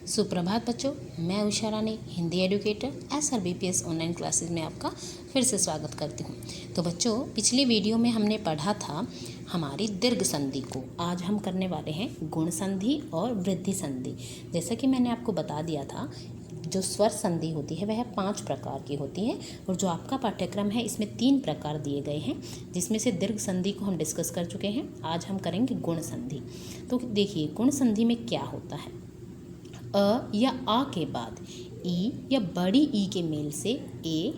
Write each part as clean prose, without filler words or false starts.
सुप्रभात बच्चों, मैं Usha Rani Hindi educator SRBPS online classes में आपका फिर से स्वागत करती हूँ। तो बच्चों, पिछले वीडियो में हमने पढ़ा था हमारी दीर्घ संधि को। आज हम करने वाले हैं गुण संधि और वृद्धि संधि। जैसा कि मैंने आपको बता दिया था, जो स्वर संधि होती है वह 5 प्रकार की होती है और जो आपका पाठ्यक्रम है इसमें 3 प्रकार दिए गए हैं, जिसमें से दीर्घ संधि को हम डिस्कस कर चुके हैं। आज हम करेंगे गुण संधि। तो देखिए, गुण संधि में क्या होता है। अ या आ के बाद ई या बड़ी ई के मेल से ए,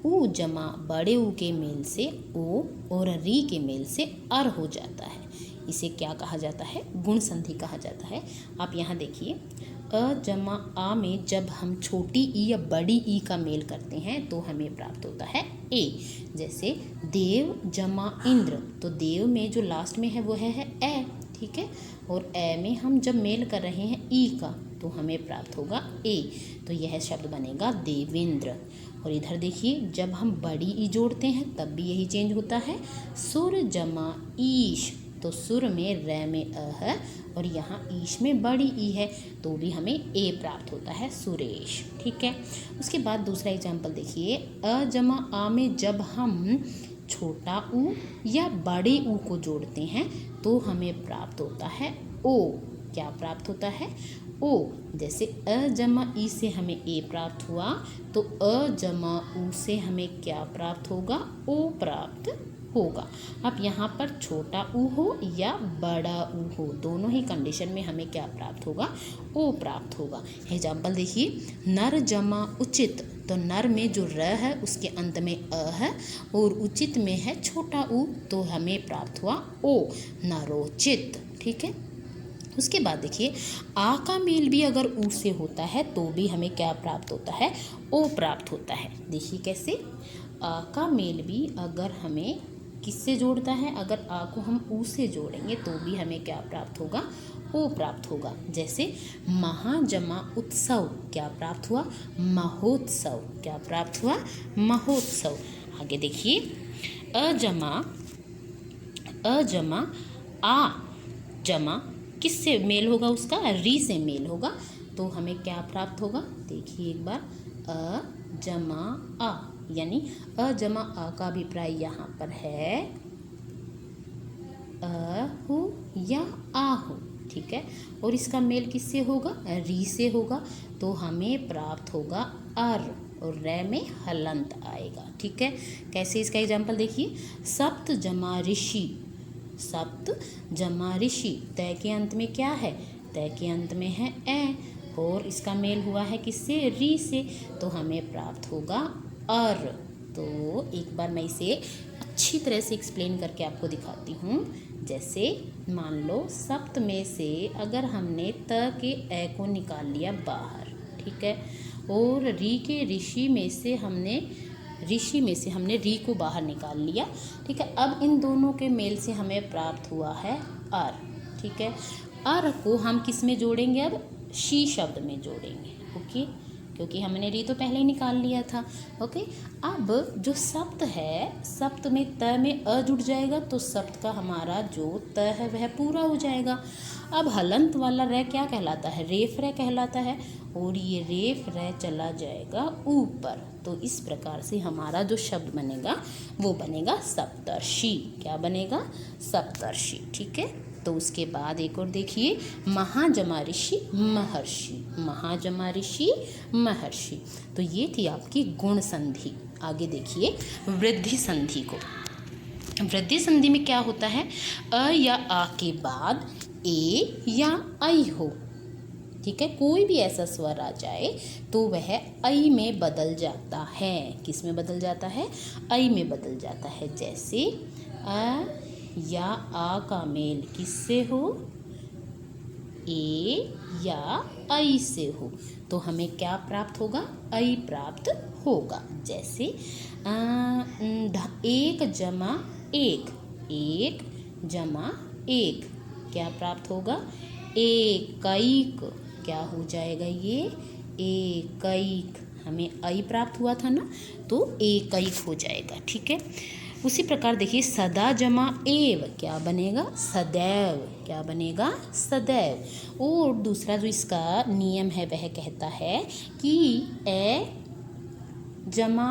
ऊ जमा बड़े ऊ के मेल से ओ और री के मेल से अर हो जाता है। इसे क्या कहा जाता है? गुण संधि कहा जाता है। आप यहाँ देखिए, अ जमा आ में जब हम छोटी ई या बड़ी ई का मेल करते हैं तो हमें प्राप्त होता है ए। जैसे देव जमा इंद्र, तो देव में जो लास्ट में है वो है ए, ठीक है। और ए में हम जब मेल कर रहे हैं ई का तो हमें प्राप्त होगा ए, तो यह शब्द बनेगा देवेंद्र। और इधर देखिए, जब हम बड़ी ई जोड़ते हैं तब भी यही चेंज होता है। सुर जमा ईश, तो सुर में रै में अ है और यहाँ ईश में बड़ी ई है तो भी हमें ए प्राप्त होता है, सुरेश, ठीक है। उसके बाद दूसरा एग्जाम्पल देखिए, अ जमा आ में जब हम छोटा ऊ या बड़े ऊ को जोड़ते हैं तो हमें प्राप्त होता है ओ। क्या प्राप्त होता है? ओ। जैसे अ जमा ई से हमें ए प्राप्त हुआ तो अ जमा ऊ से हमें क्या प्राप्त होगा? ओ प्राप्त होगा। अब यहाँ पर छोटा ऊ हो या बड़ा ऊ हो, दोनों ही कंडीशन में हमें क्या प्राप्त होगा? ओ प्राप्त होगा। एग्जाम्पल देखिए, नर जमा उचित, तो नर में जो र है उसके अंत में अ है और उचित में है छोटा ऊ, तो हमें प्राप्त हुआ ओ, नरोचित, ठीक है। उसके बाद देखिए, आ का मेल भी अगर ऊ से होता है तो भी हमें क्या प्राप्त होता है? ओ प्राप्त होता है। देखिए कैसे, आ का मेल भी अगर हमें किससे जोड़ता है, अगर आ को हम ऊ से जोड़ेंगे तो भी हमें क्या प्राप्त होगा? ओ प्राप्त होगा। जैसे महाजमा उत्सव, क्या प्राप्त हुआ? महोत्सव। क्या प्राप्त हुआ? महोत्सव। आगे देखिए, अजमा आ जमा किससे मेल होगा? उसका री से मेल होगा तो हमें क्या प्राप्त होगा? देखिए एक बार, अ जमा आ, यानी अ जमा आ का अभिप्राय यहाँ पर है अ हो या आ हो, ठीक है। और इसका मेल किससे होगा? री से होगा, तो हमें प्राप्त होगा अर और रै में हलंत आएगा, ठीक है। कैसे? इसका एग्जाम्पल देखिए, सप्त जमा ऋषि, सप्त जमा ऋषि, तय के अंत में क्या है? तय के अंत में है ए और इसका मेल हुआ है किससे? री से, तो हमें प्राप्त होगा अर। तो एक बार मैं इसे अच्छी तरह से एक्सप्लेन करके आपको दिखाती हूँ। जैसे मान लो, सप्त में से अगर हमने त के ए को निकाल लिया बाहर, ठीक है, और री के ऋषि में से हमने री को बाहर निकाल लिया, ठीक है। अब इन दोनों के मेल से हमें प्राप्त हुआ है अर, ठीक है। अर को हम किस में जोड़ेंगे? अब शी शब्द में जोड़ेंगे, ओके, क्योंकि हमने री तो पहले ही निकाल लिया था, ओके। अब जो सप्त है, सप्त में त में अ जुड़ जाएगा तो सप्त का हमारा जो त है वह पूरा हो जाएगा। अब हलंत वाला रै क्या कहलाता है? रेफ रै कहलाता है और ये रेफ रै चला जाएगा ऊपर, तो इस प्रकार से हमारा जो शब्द बनेगा वो बनेगा सप्तर्षि। क्या बनेगा? सप्तर्षि, ठीक है। तो उसके बाद एक और देखिए, महाजमा ऋषि महर्षि, महाजमा ऋषि महर्षि, तो ये थी आपकी गुण संधि। आगे देखिए वृद्धि संधि को। वृद्धि संधि में क्या होता है? अ या आ के बाद ए या ऐ हो, ठीक है, कोई भी ऐसा स्वर आ जाए तो वह ऐ में बदल जाता है। किस में बदल जाता है? ऐ में बदल जाता है। जैसे अ या आ का मेल किससे हो? ए या ऐ से हो, तो हमें क्या प्राप्त होगा? ऐ प्राप्त होगा। जैसे एक जमा एक, एक जमा एक, क्या प्राप्त होगा? एकैक। क्या हो जाएगा ये? एकैक। हमें ऐ प्राप्त हुआ था ना, तो एकैक हो जाएगा, ठीक है। उसी प्रकार देखिए सदा जमा एव क्या बनेगा, सदैव। क्या बनेगा, सदैव। और दूसरा जो इसका नियम है वह कहता है कि ए जमा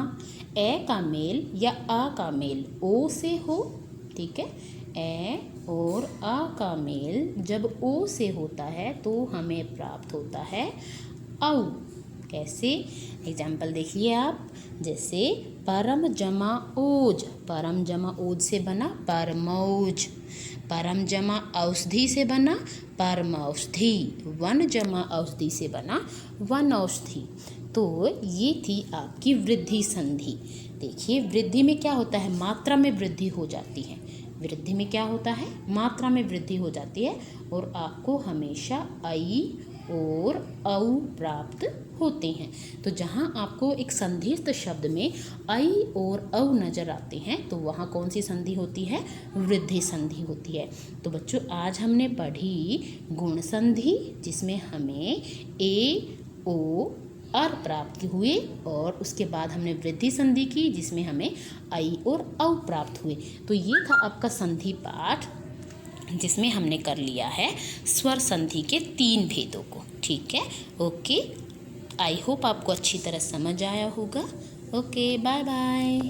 ए का मेल या आ का मेल ओ से हो, ठीक है। ए और आ का मेल जब ओ से होता है तो हमें प्राप्त होता है औ। कैसे, एग्जाम्पल देखिए आप, जैसे परम जमा ओज, परम जमा ओज से बना परमौज। परम जमा औषधि से बना परमौषधि। वन जमा औषधि से बना वनौषधि। तो ये थी आपकी वृद्धि संधि। देखिए वृद्धि में क्या होता है, मात्रा में वृद्धि हो जाती है। वृद्धि में क्या होता है, मात्रा में वृद्धि हो जाती है और आपको हमेशा आई और औ प्राप्त होते हैं। तो जहाँ आपको एक संधिस्थ शब्द में आई और औ नजर आते हैं तो वहाँ कौन सी संधि होती है, वृद्धि संधि होती है। तो बच्चों आज हमने पढ़ी गुण संधि, जिसमें हमें ए ओ अर प्राप्त हुए और उसके बाद हमने वृद्धि संधि की जिसमें हमें आई और औ प्राप्त हुए। तो ये था आपका संधि पाठ, जिसमें हमने कर लिया है स्वर संधि के 3 भेदों को, ठीक है। ओके, आई होप आपको अच्छी तरह समझ आया होगा। Okay, bye bye.